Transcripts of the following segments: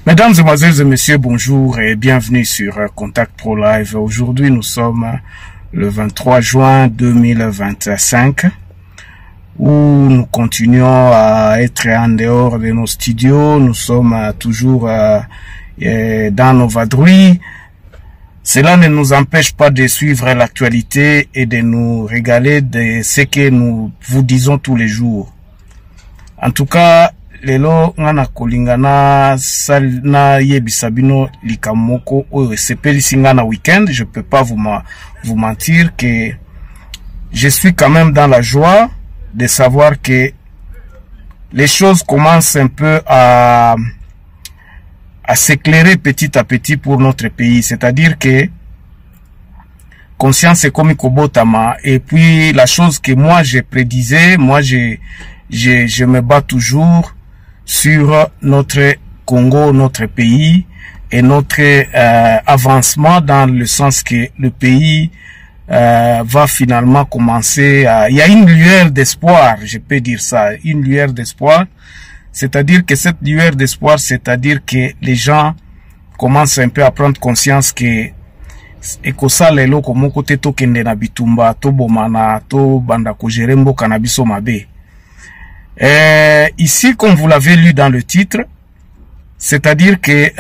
Mesdames, Mesdemoiselles et Messieurs, bonjour et bienvenue sur Contact Pro Live. Aujourd'hui, nous sommes le 23 juin 2025 où nous continuons à être en dehors de nos studios. Nous sommes toujours dans nos vadrouilles. Cela ne nous empêche pas de suivre l'actualité et de nous régaler de ce que nous vous disons tous les jours. En tout cas, lelo ngana kolingana sal na yebisabino likamoko oyo sepeli singana weekend. Je peux pas vous mentir que je suis quand même dans la joie de savoir que les choses commencent un peu à s'éclairer petit à petit pour notre pays. C'est-à-dire que conscience est comme Kobotama. Et puis la chose que moi je prédisais, moi je me bats toujours sur notre Congo, notre pays et notre avancement dans le sens que le pays va finalement commencer à... Il y a une lueur d'espoir, je peux dire ça, une lueur d'espoir. C'est-à-dire que cette lueur d'espoir, c'est-à-dire que les gens commencent un peu à prendre conscience que ekosa lelo komo kote to kende na bitumba to bomana to banda ko jerembo kanabiso mabe. Ici, comme vous l'avez lu dans le titre, c'est-à-dire que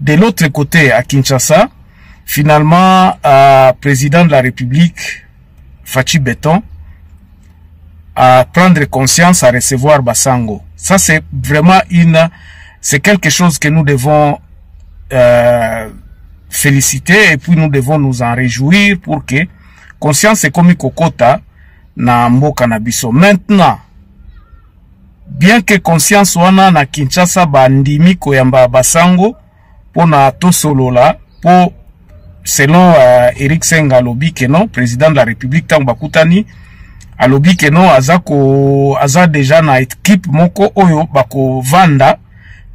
de l'autre côté, à Kinshasa, finalement, président de la République, Fachi Beton, à prendre conscience, à recevoir Basango. Ça, c'est vraiment c'est quelque chose que nous devons féliciter et puis nous devons nous en réjouir pour que conscience est comme Kokota na mboka na biso. Maintenant, bien que conscience wana na Kinshasa bandimi koyamba Basango pona to solola po selon Eric Senga alobi que non, président de la République tango bakutani alobi que non aza déjà na équipe moko oyo bako vanda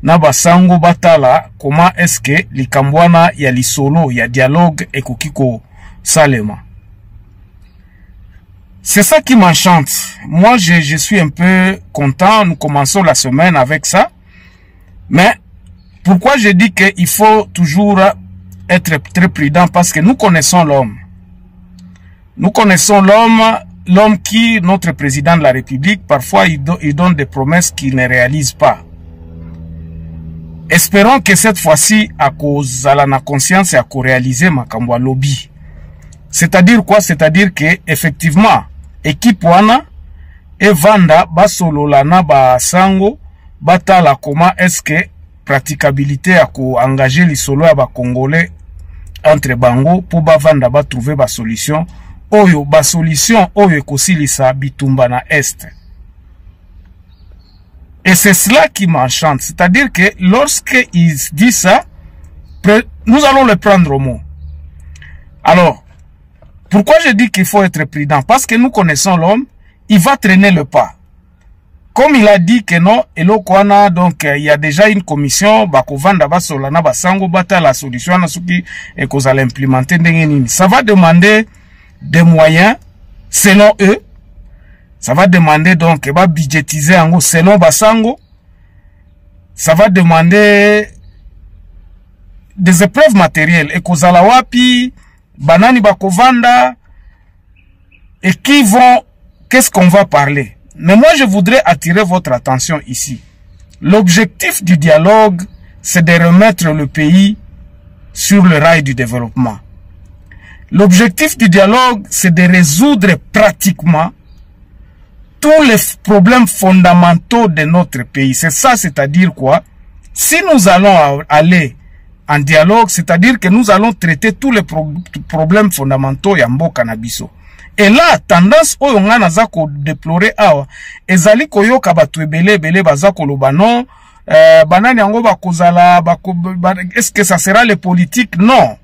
na Basango batala comment est-ce que likambwana ya lisolo ya dialogue ekokiko salema. C'est ça qui m'enchante. Moi, je suis un peu content. Nous commençons la semaine avec ça. Mais pourquoi je dis qu'il faut toujours être très prudent? Parce que nous connaissons l'homme. Nous connaissons l'homme qui, notre président de la République, parfois il donne des promesses qu'il ne réalise pas. Espérons que cette fois-ci, à cause de la conscience et à cause réaliser makambo lobby. C'est-à-dire quoi? C'est-à-dire que effectivement, équipe wana et vanda basolola na Basango batala comment est-ce que praticabilité à ko engager les solo ya ba congolais entre bango pour ba vanda ba trouver ba solution oyo kosilisa bitumba na est. Et c'est cela qui m'enchante, c'est-à-dire que lorsque il dit ça, nous allons le prendre au mot. Alors, pourquoi je dis qu'il faut être prudent? Parce que nous connaissons l'homme, il va traîner le pas. Comme il a dit que non, Elokwana, donc il y a déjà une commission, Bakovanda Basolana Basango Bata la solution et qu'on va l'implémenter. Ça va demander des moyens selon eux. Ça va demander donc va budgétiser en gros selon Basango. Ça va demander des épreuves matérielles. Et qu'on a la wapi Banani Bakovanda, et qui vont, qu'est-ce qu'on va parler? Mais moi, je voudrais attirer votre attention ici. L'objectif du dialogue, c'est de remettre le pays sur le rail du développement. L'objectif du dialogue, c'est de résoudre pratiquement tous les problèmes fondamentaux de notre pays. C'est ça, c'est-à-dire quoi? Si nous allons aller en dialogue, c'est-à-dire que nous allons traiter tous les problèmes fondamentaux ya mboka na biso. Et là, tendance oyo nga naza ko déplorer awa ezali koyoka batu ebele baza koloba non, banani yango bakozala est-ce que ça sera les politiques? Non.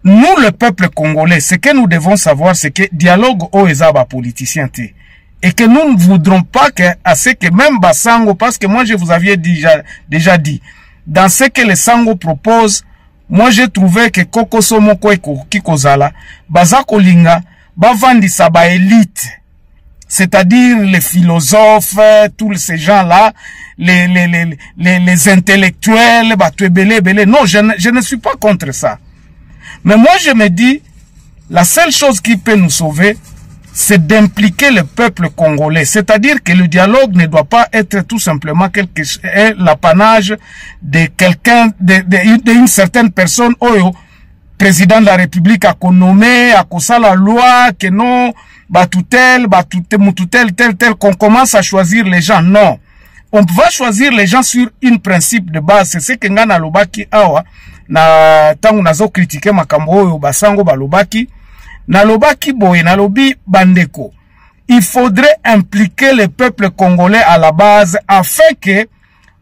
Nous, le peuple congolais, ce que nous devons savoir, c'est que dialogue oyo eza ba politicien te. Et que nous ne voudrons pas que même Basango, parce que moi je vous avais déjà dit, dans ce que les Sango proposent, moi j'ai trouvé que Kokoso Moko et Kikozala, Bazako Linga, Bavandisa ba élite, c'est-à-dire les philosophes, tous ces gens-là, les intellectuels, non, je ne suis pas contre ça. Mais moi, je me dis, la seule chose qui peut nous sauver, c'est d'impliquer le peuple congolais. C'est-à-dire que le dialogue ne doit pas être tout simplement l'apanage de quelqu'un, d'une certaine personne, président de la République a nommé, a ça la loi, que non, tel, qu'on commence à choisir les gens. Non. On va choisir les gens sur un principe de base. C'est ce que ngana lobaki awa, na tangu nazo critiquer makambo oyo basango balobaki, na lobaki boye, na lobi bandeko. Il faudrait impliquer le peuple congolais à la base afin que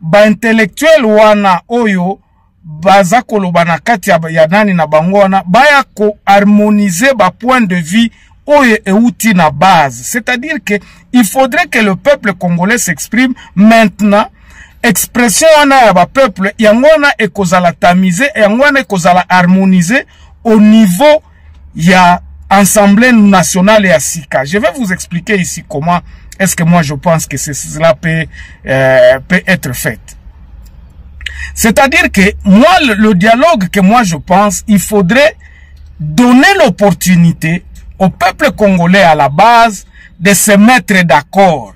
ba intellectuel wana oyo baza koloba na kati ya nani na bango wana baya ko harmoniser ba point de vue oyo euti na base. C'est-à-dire que il faudrait que le peuple congolais s'exprime maintenant. Expression wana ya ba peuple yango wana ekozala tamiser, yango wana ekozala harmoniser au niveau ya Assemblée nationale et à Sika. Je vais vous expliquer ici comment est-ce que moi je pense que cela peut être fait. C'est-à-dire que moi, le dialogue que moi je pense, il faudrait donner l'opportunité au peuple congolais à la base de se mettre d'accord.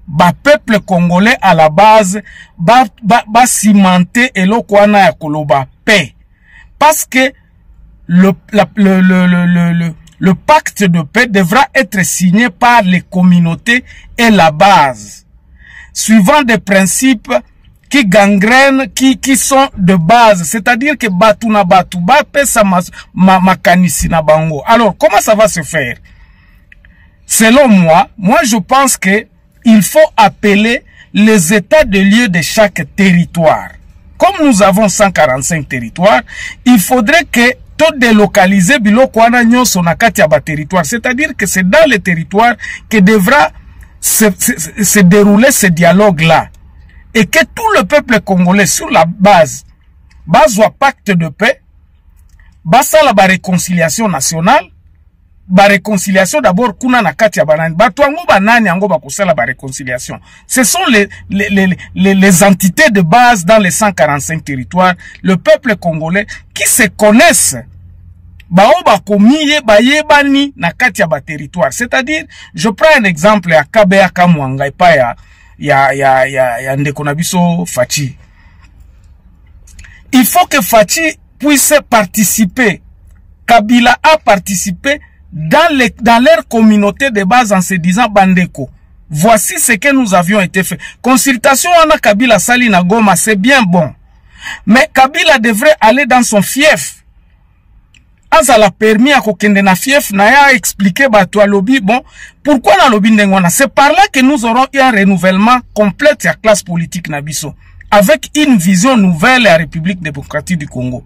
Le peuple congolais à la base va cimenter et l'okwana ya koloba paix. Parce que le pacte de paix devra être signé par les communautés et la base, suivant des principes qui gangrènent, qui sont de base, c'est-à-dire que batu na batu, ba pesa makanisi na bango. Alors, comment ça va se faire? Selon moi, je pense que il faut appeler les états de lieu de chaque territoire. Comme nous avons 145 territoires, il faudrait que tout délocaliser biloko wana nyonso na kati ya ba territoire. C'est-à-dire que c'est dans les territoires que devra se dérouler ce dialogue-là. Et que tout le peuple congolais, sur la base wa pacte de paix, basala ba réconciliation nationale, ba réconciliation d'abord kuna na kati ya banani. Batu ango banani ango bakosala ba réconciliation. Ce sont les entités de base dans les 145 territoires, le peuple congolais qui se connaissent. Bao bakomiye bayebani na kati ya ba territoire. C'est-à-dire, je prends un exemple ya Kabea Kamwanga epa ya ndeko na biso Fachi. Il faut que Fachi puisse participer. Kabila a participé dans leur communauté de base en se disant bandeko. Voici ce que nous avions été fait. Consultation ana Kabila Sali na Goma, c'est bien bon. Mais Kabila devrait aller dans son fief. Azala permis à kokende na fief na ya expliquer batu alobi bon pourquoi na lobi ndengwana. C'est par là que nous aurons un renouvellement complet de la classe politique na biso avec une vision nouvelle de la République démocratique du Congo.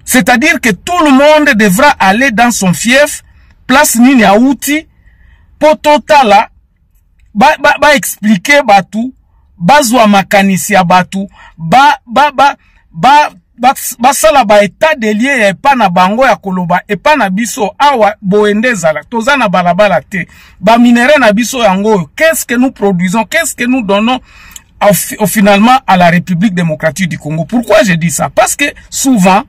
C'est-à-dire que tout le monde devra aller dans son fief, place nini ya outi pototala ba expliquer batu bazwa makanisi ya batu basala ba état de lieu ya epa na bango ya koloba epa na biso awa boendezala toza na balabala te ba minéraux na biso yango qu'est-ce que nous produisons, qu'est-ce que nous donnons finalement à la République démocratique du Congo. Pourquoi je dis ça? Parce que souvent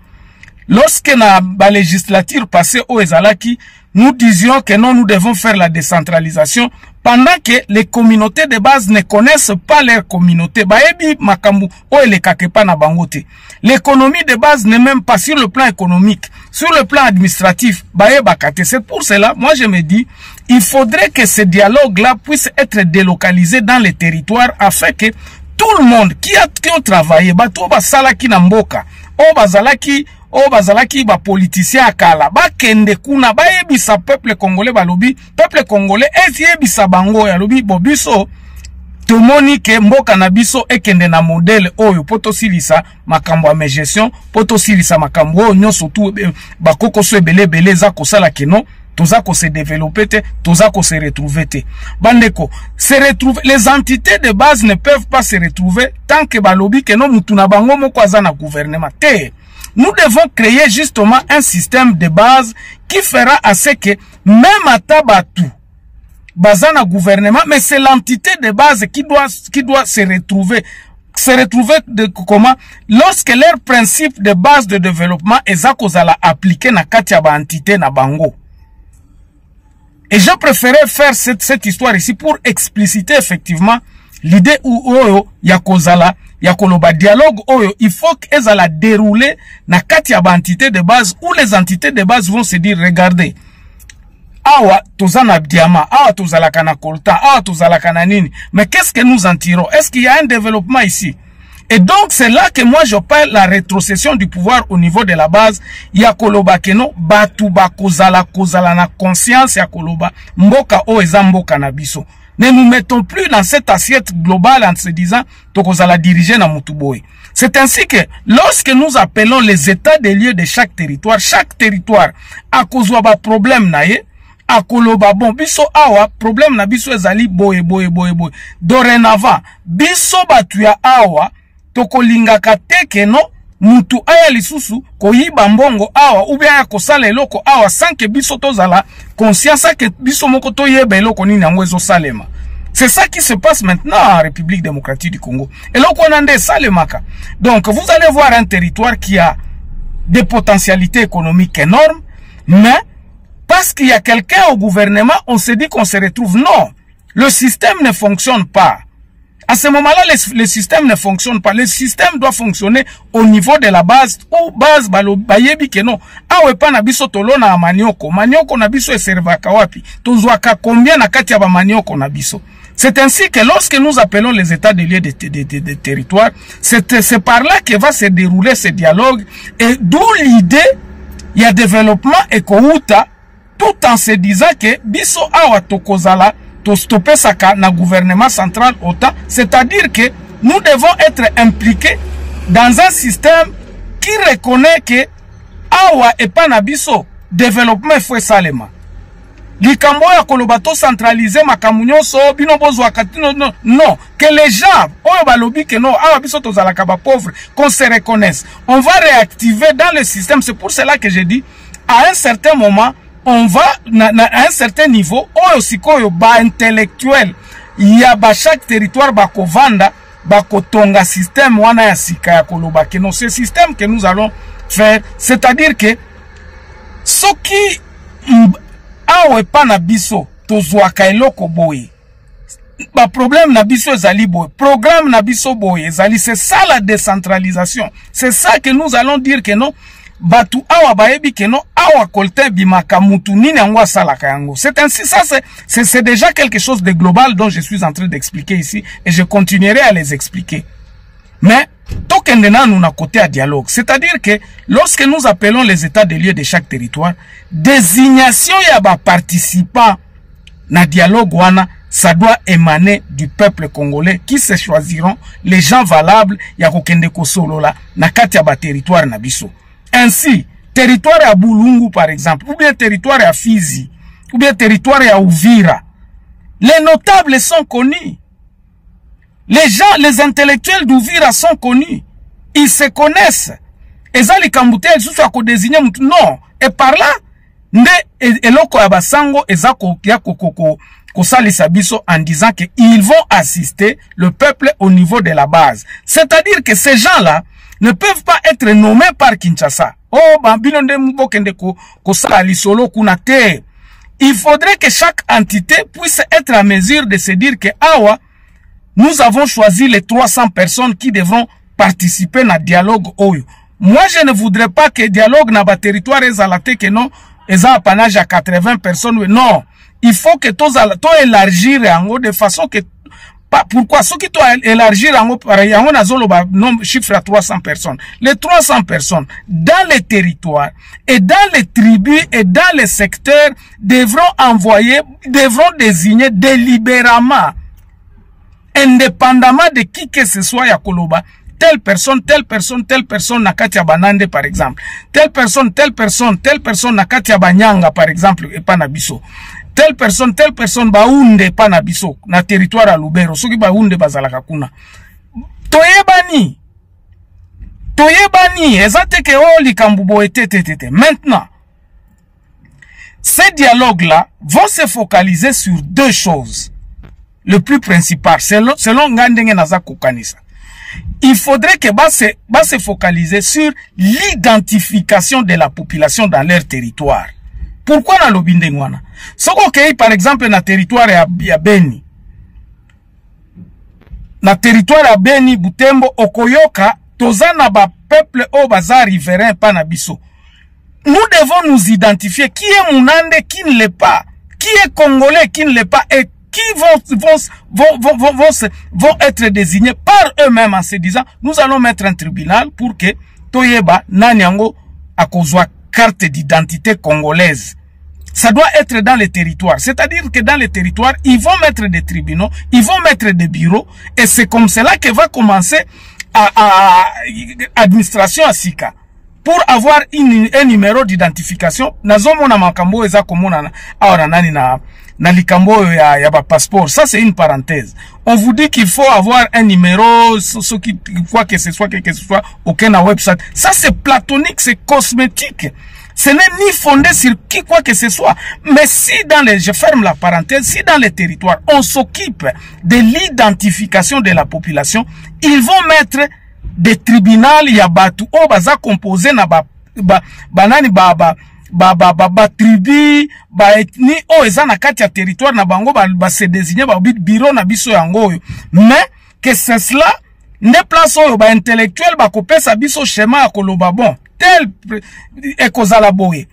lorsque na ba législature passée au ezalaki, nous disions que non, nous devons faire la décentralisation pendant que les communautés de base ne connaissent pas leur communauté. L'économie de base n'est même pas sur le plan économique, sur le plan administratif. C'est pour cela, moi je me dis, il faudrait que ce dialogue-là puisse être délocalisé dans les territoires afin que tout le monde qui ont travaillé, salaki na mboka, bazalaki ba politicien akala ba kende kuna ba yebisa peuple congolais balobi peuple congolais yebisa bango ya lobi bobiso tomoni ke mboka na biso ekende na modèle oyo poto silisa makambo ya gestion poto silisa makambo oyo nyonso tout bakoko so ebele za kosala keno toza ko se développer te toza ko se retrouver te bandeko se retrouver. Les entités de base ne peuvent pas se retrouver tant que balobi ke no mutu na bango moko aza na gouvernement te. Nous devons créer justement un système de base qui fera à ce que même à Tabatu, bazana gouvernement, mais c'est l'entité de base qui doit se retrouver. Se retrouver de comment? Lorsque leur principe de base de développement est appliqué na katia ba entité na bango. Et je préférais faire cette histoire ici pour expliciter effectivement l'idée où oyo ya kozala ya koloba dialogue oyo il faut qu'elles la dérouler na katia ba entité de base où les entités de base vont se dire regardez awa tozana diamant, awa tozalaka na coltan, awa tozalaka na nini. Mais qu'est-ce que nous en tirons? Est-ce qu'il y a un développement ici? Et donc c'est là que moi je parle la rétrocession du pouvoir au niveau de la base. Ya koloba keno batu ba kozala na conscience ya koloba mboka o eza mboka na biso. Ne nous mettons plus dans cette assiette globale en se disant tokozala diriger na mutuboy. C'est ainsi que lorsque nous appelons les états des lieux de chaque territoire a kozwa ba problème na ye akoloba bon biso awa problème na biso ezali boye. Dorénavant biso batu ya awa tokolingaka teke no mutu aya lisusu koyiba mbongo awa ou bien kosala eloko awa sans que biso tozala conscience que biso moko toyeba eloko nini yango ezosalema. C'est ça qui se passe maintenant en République démocratique du Congo. Eloko nande salemaka. Donc vous allez voir un territoire qui a des potentialités économiques énormes, mais parce qu'il y a quelqu'un au gouvernement, on se dit qu'on se retrouve. Non, le système ne fonctionne pas. À ce moment-là, le système ne fonctionne pas. Le système doit fonctionner au niveau de la base. Ou base, bayebi ke non. Awe pa na biso tolo na manioko. Manioko na biso eservaka wapi. Tozwaka combien na kati ya ba manioko na biso. C'est ainsi que lorsque nous appelons les états de lieux de territoire, c'est par là que va se dérouler ce dialogue. Et d'où l'idée, il y a développement éco-outa, tout en se disant que biso awa tokozala to stopper saka na gouvernement central autant, c'est-à-dire que nous devons être impliqués dans un système qui reconnaît que awa et pas na biso développement faut salema. Likambo ya kolobato centralisé makamunyo so bino bozwa katino non que les gens oyo balobi que non awa biso tozalaka ba pauvre qu'on se reconnaisse. On va réactiver dans le système, c'est pour cela que je dis à un certain moment on va à un certain niveau oyo sikoyo ba intellectuel ya ba chaque territoire ba kovanda ba kotonga système wana ya sika ya koloba que non ce système que nous allons faire, c'est-à-dire que ce qui awe pa na biso tozwaka eloko boye ba problème na biso ezali boye programme na biso boye ezali, c'est ça la décentralisation. C'est ça que nous allons dire que non batu awa baebi que non awa kolte bimaka mutu nini yango asalaka yango. C'est ainsi, ça c'est déjà quelque chose de global dont je suis en train d'expliquer ici et je continuerai à les expliquer. Mais tokendena nous na côté à dialogue, c'est-à-dire que lorsque nous appelons les états de lieux de chaque territoire, désignation ya ba participants na dialogue wana, ça doit émaner du peuple congolais qui se choisiront les gens valables ya kokende kosolola na kati ya ba territoire na biso. Ainsi, territoire ya Bulungu par exemple, ou bien territoire ya Fizi, ou bien territoire ya Uvira, les notables sont connus. Les gens, les intellectuels d'Uvira sont connus. Ils se connaissent. Ezali kambute susu ako désigner mutu. Non. Et par là, nde eloko ya basango ezako ya ko salisa biso en disant que ils vont assister le peuple au niveau de la base. C'est-à-dire que ces gens-là ne peuvent pas être nommés par Kinshasa. Oh, bambino nde mbokende ko sali solo kuna te. Il faudrait que chaque entité puisse être à mesure de se dire que awa nous avons choisi les 300 personnes qui devront participer à dialogue oyo. Moi, je ne voudrais pas que dialogue na ba territoire ezalate que non, eza apanage à 80 personnes. Non, il faut que to élargir yango de façon que pourquoi ceux qui to élargir yango pareil yango nazolo ba nombre chiffre à 300 personnes. Les 300 personnes dans les territoires et dans les tribus et dans les secteurs devront désigner délibérément, indépendamment de qui que ce soit ya koloba, telle personne na kati ya Banande par exemple, telle personne na kati ya Banyanga par exemple et pas na biso, telle personne baunde pa na biso na territoire à Lubero soki baunde bazalaka kuna. Toyebani ezate ke o likambu boye tete. Maintenant Ces dialogues-là vont se focaliser sur deux choses. Le plus principal, selon Ngandenge Naza Kokanisa. Il faudrait que se focaliser sur l'identification de la population dans leur territoire. Pourquoi na lobindengwana? Soko kei par exemple na territoire ya Beni. Na territoire ya Beni, Butembo, Okoyoka, tozana ba peuple o baza riverain pa na biso. Nous devons nous identifier qui est Mounande, qui ne l'est pas, qui est Congolais, qui ne l'est pas, et qui vont être désignés par eux-mêmes en se disant, nous allons mettre un tribunal pour que Toyeba Nanyango akozwa carte d'identité congolaise. Ça doit être dans les territoires. C'est-à-dire que dans les territoires, ils vont mettre des tribunaux, ils vont mettre des bureaux, et c'est comme cela que va commencer administration à Sika. Pour avoir un numéro d'identification, nazomona makambo eza komona awa nani na likambo ya ba passeport. Ça c'est une parenthèse. On vous dit qu'il faut avoir un numéro, quoi que ce soit, aucun website. Ça c'est platonique, c'est cosmétique. Ce n'est ni fondé sur qui quoi que ce soit. Mais si je ferme la parenthèse, si dans les territoires, on s'occupe de l'identification de la population, ils vont mettre des tribunaux, il y a batu o baza composé na tribu, ethnie o eza na kati ya territoire na bango se désigner bureau na biso yango. Mais que c'est cela ne place oyo intellectuel kopesa biso schéma ya koloba bon tel ekozala boye.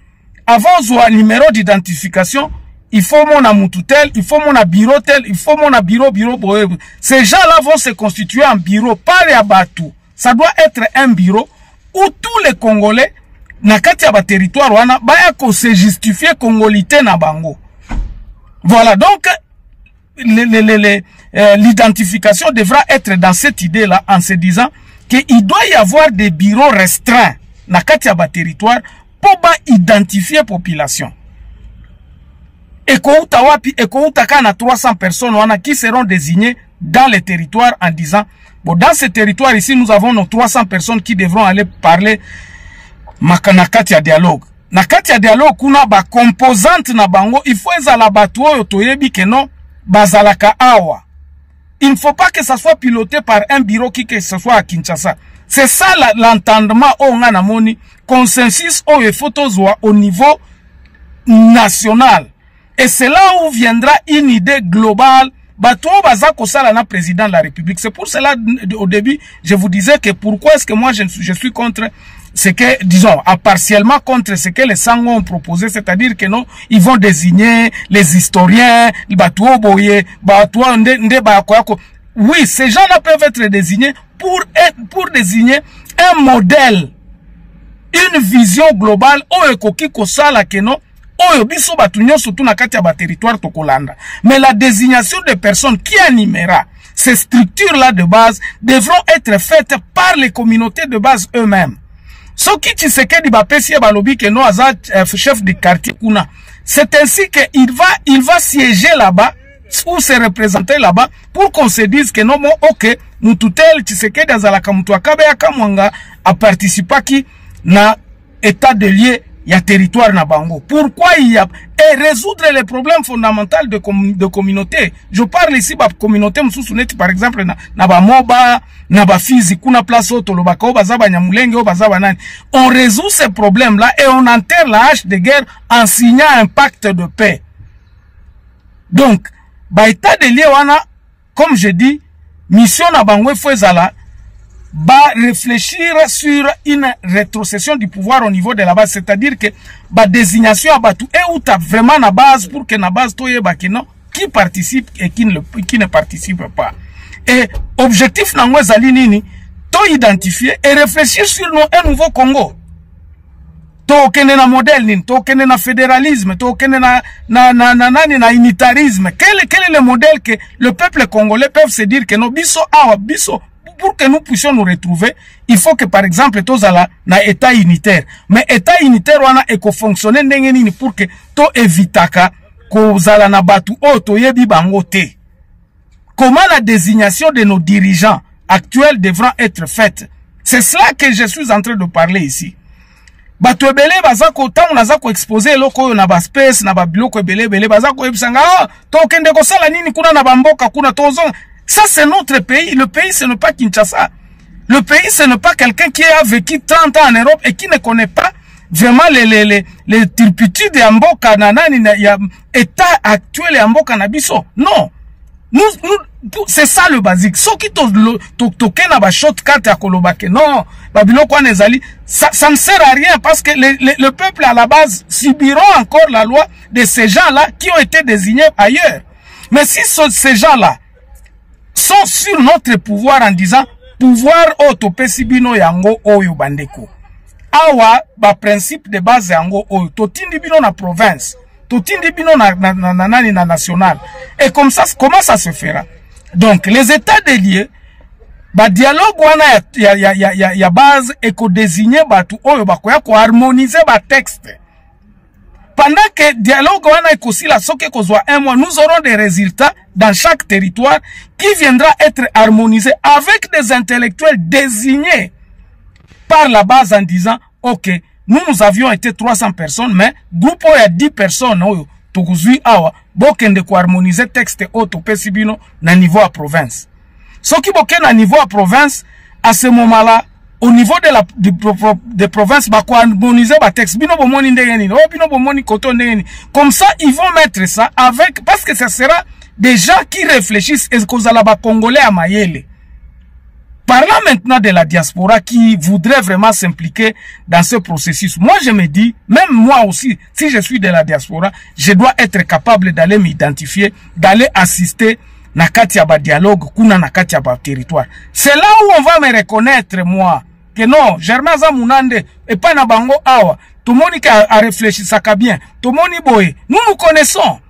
Avant zwa numéro d'identification, il faut mon amutu tel, il faut mon bureau tel, il faut mon bureau boye. Ces gens-là vont se constituer en bureau par ya batu. Ça doit être un bureau où tous les Congolais na kati ya ba territoire wana baya ko se justifier congolité na bango. Voilà, donc l'identification devra être dans cette idée-là en se disant qu'il doit y avoir des bureaux restreints na kati ya ba territoire pour identifier population. Et kouta wapi, et kouta kana 300 personnes wana qui seront désignées dans les territoires en disant bon, dans ce territoire ici, nous avons nos 300 personnes qui devront aller parler nakati ya dialogue. Nakati ya dialogue, kuna ba composante na bango, il faut ezala batu oyo toyebi ke non, bazalaka awa. Il ne faut pas que ça soit piloté par un bureau qui que ce soit à Kinshasa. C'est ça l'entendement au nga namoni, consensus oyo photozwa au niveau national. Et c'est là où viendra une idée globale. Bato baza kosala na président de la République. C'est pour cela, au début, je vous disais que pourquoi est-ce que moi je suis contre ce que, disons, partiellement contre ce que les Sango ont proposé, c'est-à-dire que non, ils vont désigner les historiens, les bato boye, bato nde bakoyako. Oui, ces gens-là peuvent être désignés pour désigner un modèle, une vision globale, oekoki kosala que non, mais la désignation des personnes qui animera ces structures-là de base devront être faites par les communautés de base eux-mêmes. Ce qui Tshisekedi bapesi balobi que no azat chef de quartier kuna. C'est ainsi qu'il va siéger là-bas ou se représenter là-bas pour qu'on se dise que non, ok, mututel Tshisekedi azalaka mutu akabe akamwanga a participa qui na état de lieu. Il y a territoire na bango. Pourquoi il y a et résoudre les problèmes fondamentaux de communauté. Je parle ici de communauté msusuneti par exemple na ba moba na ba fizi kuna place auto lobaka bazaba nyamulenge bazaba nani. On résout ces problèmes là et on enterre la hache de guerre en signant un pacte de paix. Donc ba état de lieu wana comme je dis mission na bango faut ezala réfléchir sur une rétrocession du pouvoir au niveau de la base, c'est-à-dire que désignation à Batou et où t'as vraiment la base pour que la base qui participe et qui ne participe pas. Et objectif n'a nini to identifier et réfléchir sur un nouveau Congo. To kene na modèle nini, to kene na fédéralisme, to kene na unitarisme. Quel est le modèle que le peuple congolais peut se dire que no biso awa biso. Pour que nous puissions nous retrouver, il faut que par exemple tozala na état unitaire. Mais état unitaire wana eko fonctionner ndenge nini pour que to evitaka kozala na batu o toyebi bango te. Comment la désignation de nos dirigeants actuels devra être faite? C'est cela que je suis en train de parler ici. bato ebele bazako tango nazako exposer loko yo na ba space na ba biloko ebele bazako ebisanga to kende ko sala nini kuna na bamboka kuna tozon. Ça c'est notre pays. Le pays ce n'est pas Kinshasa. Le pays ce n'est pas quelqu'un qui a vécu 30 ans en Europe et qui ne connaît pas vraiment les turpitudes ya mboka na nani ya état actuel ya mboka na biso. Non. C'est ça le basique. Ce qui toke na ba shortcut ya kolobake. Non, babiloko nezali, ça ne sert à rien parce que le peuple à la base subiront encore la loi de ces gens-là qui ont été désignés ailleurs. Mais si ces gens-là sont sur notre pouvoir en disant pouvoir otopesi bino yango oyo bandeko. Awa ba principe de base yango oyo totindi bino na province. Totindi bino na national. Et comme ça, comment ça se fera? Donc, les états déliés, ba dialogue wana ya base et ko désigner batu oyo bakoya ko harmoniser ba texte. Pendant que dialogue wana et aussi la soke kozwa un mois, nous aurons des résultats dans chaque territoire qui viendra être harmonisé avec des intellectuels désignés par la base en disant, ok, nous avions été 300 personnes, mais groupe il y a 10 personnes, tokuzui awa, bokende ko harmoniser texte auto pesibino na niveau à province. Ce qui boken na niveau à province, à ce moment-là, au niveau de provinces, bah quoi harmoniser ba texte, bino bomoni ndeni, bino bomoni koto ndeni. Comme ça, ils vont mettre ça avec, parce que ça sera des gens qui réfléchissent et que la ba congolais à Mayele. Parlant maintenant de la diaspora qui voudrait vraiment s'impliquer dans ce processus, moi je me dis, même moi aussi, si je suis de la diaspora, je dois être capable d'aller m'identifier, d'aller assister na kati ya ba dialogue, kuna na kati ya ba territoire. C'est là où on va me reconnaître, moi, que non, Germain Zamunande, et pas na bango awa, tout le monde a réfléchi ça bien, tout le monde boye, nous nous connaissons.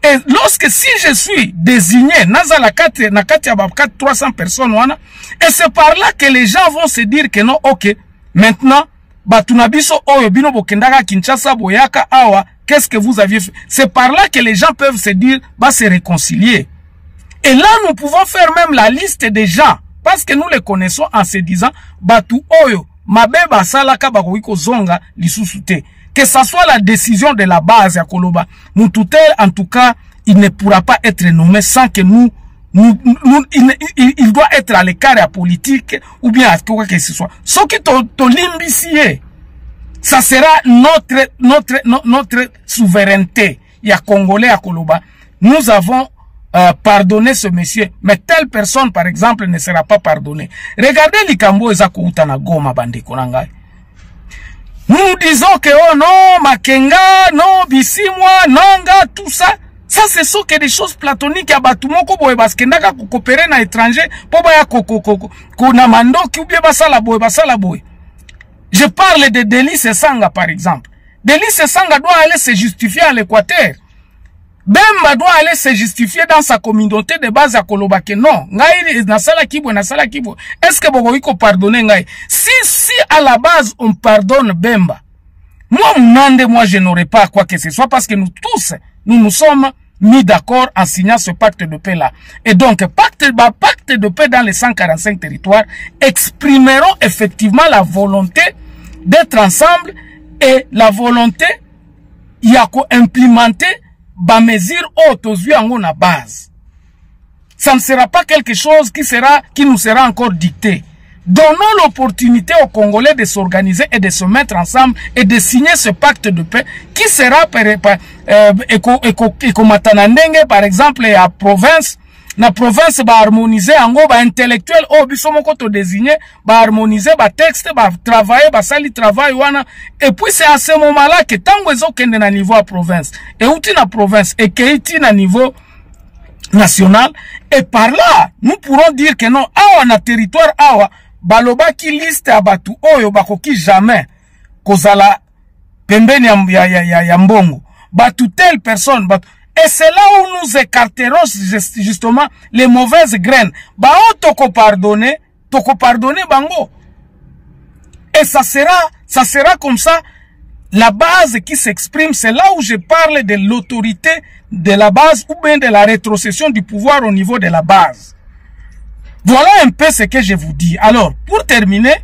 Et lorsque si je suis désigné, naza la 4, na 300 personnes, et c'est par là que les gens vont se dire que non, ok, maintenant, batunabiso oyo bino bokendaka Kinshasa boyaka awa, qu'est-ce que vous aviez fait? C'est par là que les gens peuvent se dire, bah se réconcilier. Et là, nous pouvons faire même la liste des gens, parce que nous les connaissons en se disant, batu oyo, mabeba salaka bakoiko zonga lisusute. Que ça soit la décision de la base à Koloba, Moutoutel, en tout cas, il ne pourra pas être nommé sans que il doit être à l'écart à politique ou bien à quoi que ce soit. Ce qui est limbissier, ça sera notre souveraineté. Il y a Congolais à Koloba. Nous avons pardonné ce monsieur, mais telle personne, par exemple, ne sera pas pardonnée. Regardez Likambo Ezako Utana Goma Bande Konangai. Nous disons que oh non, Makenga, non, Bisimwa, Nanga, tout ça, ça c'est ce que des choses platoniques à Batumoko boye baskendaka ko coopérer na étranger po ba ya ko na mando ki ou bien basala boye. Je parle de Délice Sanga par exemple. Délice Sanga doit aller se justifier à l'Équateur. Bemba doit aller se justifier dans sa communauté de base à Kolobake. Non, ngai na sala kibo. Est-ce que bobo iko pardonner ngai? Si à la base on pardonne Bemba, moi je n'aurais pas quoi que ce soit parce que nous tous, nous sommes mis d'accord en signant ce pacte de paix là. Et donc, pacte de paix dans les 145 territoires exprimeront effectivement la volonté d'être ensemble et la volonté y a implémenter ba mesure autosui en na base. Ça ne sera pas quelque chose qui nous sera encore dicté. Donnons l'opportunité aux Congolais de s'organiser et de se mettre ensemble et de signer ce pacte de paix qui sera par exemple à province. La province va harmoniser en ba intellectuel au bisomoko to désigner va harmoniser ba texte va travailler ba sali travail wana et puis c'est à ce moment-là que tango ezo kende na niveau à province et outi na province et keiti na niveau national et par là nous pourrons dire que non awa na territoire awa baloba ki liste abatu oyo bakoki jamais kozala pembeni ya mbongo batu telle personne batu. Et c'est là où nous écarterons justement les mauvaises graines. Toko pardonner bango. Et ça sera comme ça la base qui s'exprime. C'est là où je parle de l'autorité de la base ou bien de la rétrocession du pouvoir au niveau de la base. Voilà un peu ce que je vous dis. Alors, pour terminer,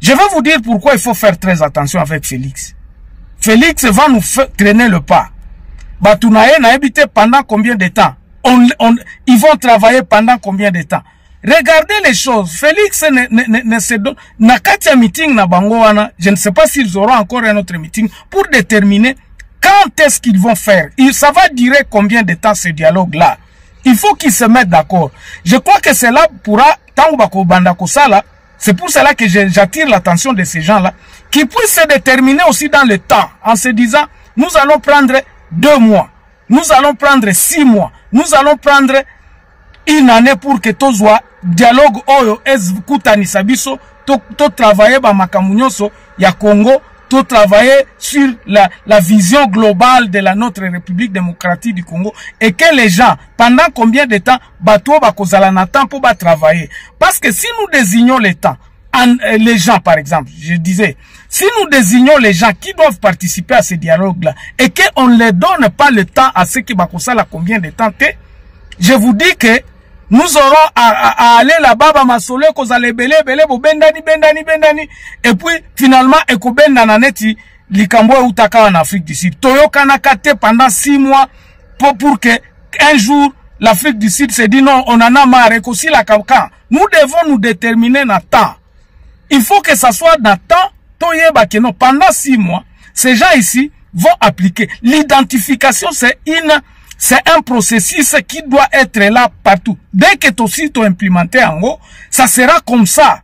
Je vais vous dire pourquoi il faut faire très attention avec Félix. Félix va nous traîner le pas. Batounaye n'a habité pendant combien de temps? Ils vont travailler pendant combien de temps? Regardez les choses. Félix ne se donne. Nakatia meeting na bangoana. Je ne sais pas s'ils auront encore un autre meeting pour déterminer quand est-ce qu'ils vont faire. Ça va durer combien de temps ce dialogue-là? Il faut qu'ils se mettent d'accord. Je crois que cela pourra, c'est pour cela que j'attire l'attention de ces gens-là, qui puissent se déterminer aussi dans le temps, en se disant, nous allons prendre 2 mois, nous allons prendre 6 mois, nous allons prendre 1 année pour que tout soit dialogue oyo kutani sabiso, to travailler ba makamunyoso ya Congo, to travailler sur la vision globale de notre République démocratique du Congo, et que les gens, pendant combien de temps, bateau bakozala na temps pour travailler. Parce que si nous désignons les temps, les gens par exemple, je disais, si nous désignons les gens qui doivent participer à ce dialogue-là, et qu'on ne leur donne pas le temps à ceux qui bakosala combien de temps, je vous dis que nous aurons à aller là-bas, masole, kozale belé, bendani, et puis finalement, ekobenda naneti, likambo utaka en Afrique du Sud. Toyo kanakate pendant 6 mois pour que un jour, l'Afrique du Sud se dit non, on en a marre, et qu'aussi la Kawka. Nous devons nous déterminer dans temps. Il faut que ça soit dans temps, toyeba que non, pendant 6 mois, ces gens ici vont appliquer. L'identification, c'est un processus qui doit être là partout. Dès que ton site est implémenté en haut, ça sera comme ça.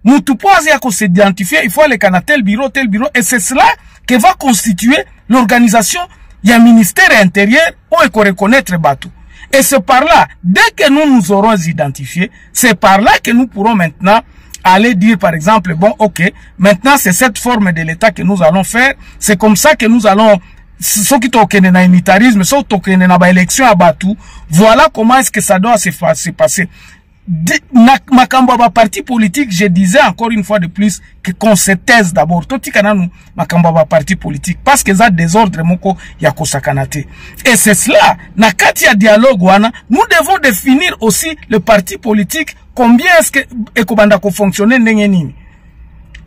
Nous tout pouvons s'identifier, il faut aller à tel bureau, et c'est cela qui va constituer l'organisation. Il y a un ministère intérieur où il faut reconnaître Batou. Et c'est par là, dès que nous aurons identifié, c'est par là que nous pourrons maintenant aller dire par exemple, bon ok, maintenant c'est cette forme de l'État que nous allons faire, c'est comme ça que nous allons, ceux qui toquent na unitarisme, ceux qui toquent na élection à Batou, voilà comment est-ce que ça doit se passer. Makambo ba parti politique, je disais encore une fois de plus que qu'on se taise d'abord. Toti kana nous makambo ba parti politique parce que ça désordre moko ya kosakanate. Et c'est cela, na kati ya dialogue wana, nous devons définir aussi le parti politique, combien est-ce que ekobanda ko fonctionner ndenge nini.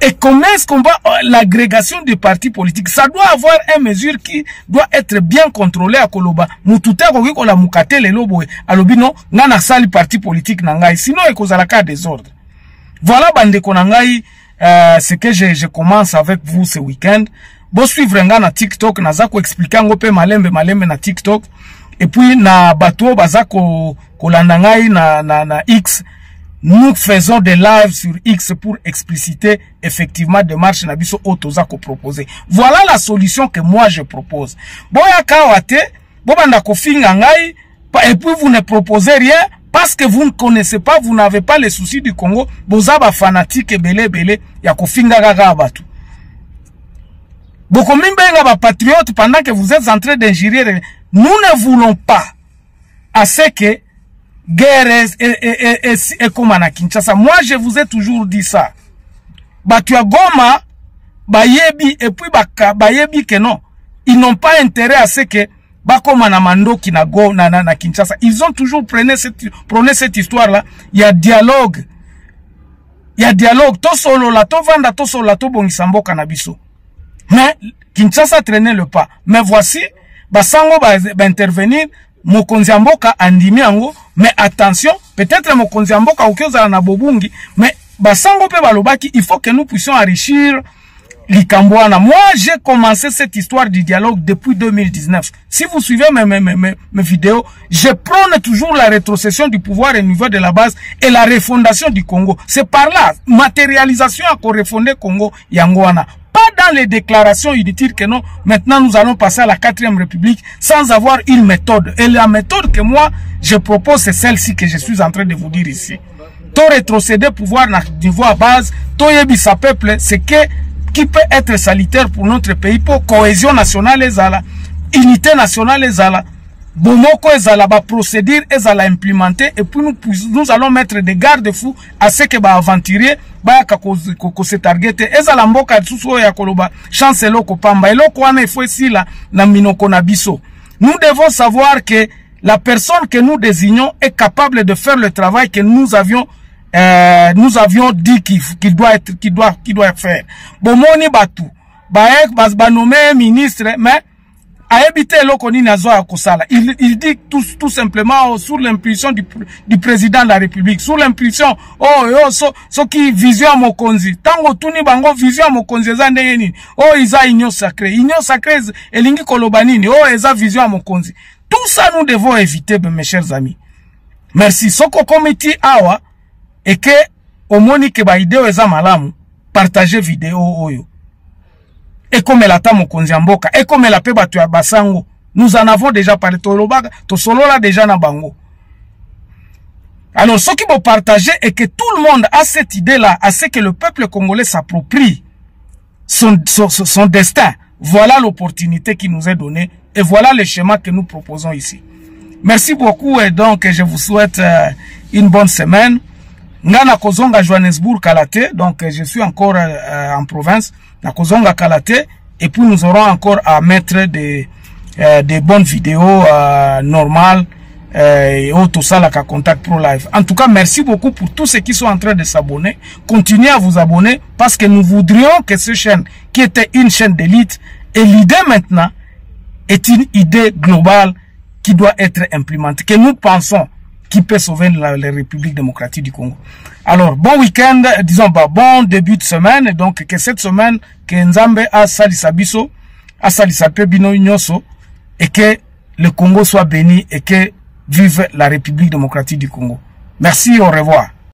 Et comment est-ce qu'on va l'agrégation des partis politiques? Ça doit avoir une mesure qui doit être bien contrôlée à Koloba. Mututa koki kola mukate le lobo alobi non ngana sali parti politique nangai sinon ekozalaka désordre. Voilà bande konangai ce que je commence avec vous ce week-end. Bo suivre nga na TikTok naza ko expliquer ngo pe malembe na TikTok et puis na bato bazako kolanda ngai na X. Nous faisons des lives sur X pour expliciter effectivement des marches nabiso otoza ko proposer. Voilà la solution que moi je propose. Boya kawate, bobanda ko finga ngai, et puis vous ne proposez rien parce que vous ne connaissez pas, vous n'avez pas les soucis du Congo. Bozaba fanatique belé ya ko finga gaga batu. Boko mimbenga ba patriote pendant que vous êtes en train d'injurier. Nous ne voulons pas à ce que guerre et comme à Kinshasa. Moi, je vous ai toujours dit ça. Batua Goma, Bayebi, et puis Bayebi que non. Ils n'ont pas intérêt à ce que Bakoma Namando qui na go na Kinshasa. Ils ont toujours prôné cette histoire-là. Il y a dialogue. To solo la, to vanda, to solo la, to bongisambo kanabiso. Mais Kinshasa traînait le pas. Mais voici, Basango va intervenir. Mokonzi mboka andimi yango, mais attention, peut-être mokonzi mboka okioza na bobungi, mais basango pe balobaki, il faut que nous puissions enrichir Likambouana. Moi, j'ai commencé cette histoire du dialogue depuis 2019. Si vous suivez mes vidéos, je prône toujours la rétrocession du pouvoir au niveau de la base et la refondation du Congo. C'est par là, matérialisation à refonder Congo Yangoana. Pas dans les déclarations inutiles que non, maintenant nous allons passer à la 4e République sans avoir une méthode. Et la méthode que moi, je propose, c'est celle-ci que je suis en train de vous dire ici. To rétrocéder pouvoir na niveau à base, to yebisa peuple, c'est qui peut être salutaire pour notre pays, pour cohésion nationale ezala, unité nationale ezala, bomoko ezala, ba procédure ezala implémenter, et puis nous allons mettre des garde-fous à ce que ba aventurier ba ko se targete ezala mboka suso ya koloba chancelo ko pamba eloko wana il faut ici là na minoko na biso. Nous devons savoir que la personne que nous désignons est capable de faire le travail que nous avions nous avions dit qu'il doit faire. Bon, moni batou, ba nommé ministre, mais a évité l'okoni nazo à Kosala. Il dit tout simplement sous l'impulsion du président de la République, sous l'impulsion so qui vision à Mokonzi. Tango tuni bango vision à Mokonzi za ndeni. Isa union sacrée elingi kolobanini. Isa vision à Mokonzi. Tout ça nous devons éviter, mes chers amis. Merci. Soko committee awa et que au moni ke ba ideo eza malamu partager vidéo oyo. Et comme la tamo konziamboka, et comme la peba tu basango, nous en avons déjà parlé. To solo là déjà na bango. Alors, ce qui vont partager est que tout le monde a cette idée-là, à ce que le peuple congolais s'approprie son destin. Voilà l'opportunité qui nous est donnée et voilà le schéma que nous proposons ici. Merci beaucoup et donc je vous souhaite une bonne semaine. Ngana Kozonga Johannesburg Kalate, donc je suis encore en province. Na Kozonga Kalate, et puis nous aurons encore à mettre des bonnes vidéos normales et tout ça là Contact Pro Live. En tout cas, merci beaucoup pour tous ceux qui sont en train de s'abonner. Continuez à vous abonner parce que nous voudrions que cette chaîne, qui était une chaîne d'élite, et l'idée maintenant est une idée globale qui doit être implémentée, que nous pensons qui peut sauver la République démocratique du Congo. Alors, bon week-end, disons, bon début de semaine, donc que cette semaine, que Nzambe a salisa biso, a salisa pe bino nyoso, et que le Congo soit béni, et que vive la République démocratique du Congo. Merci, au revoir.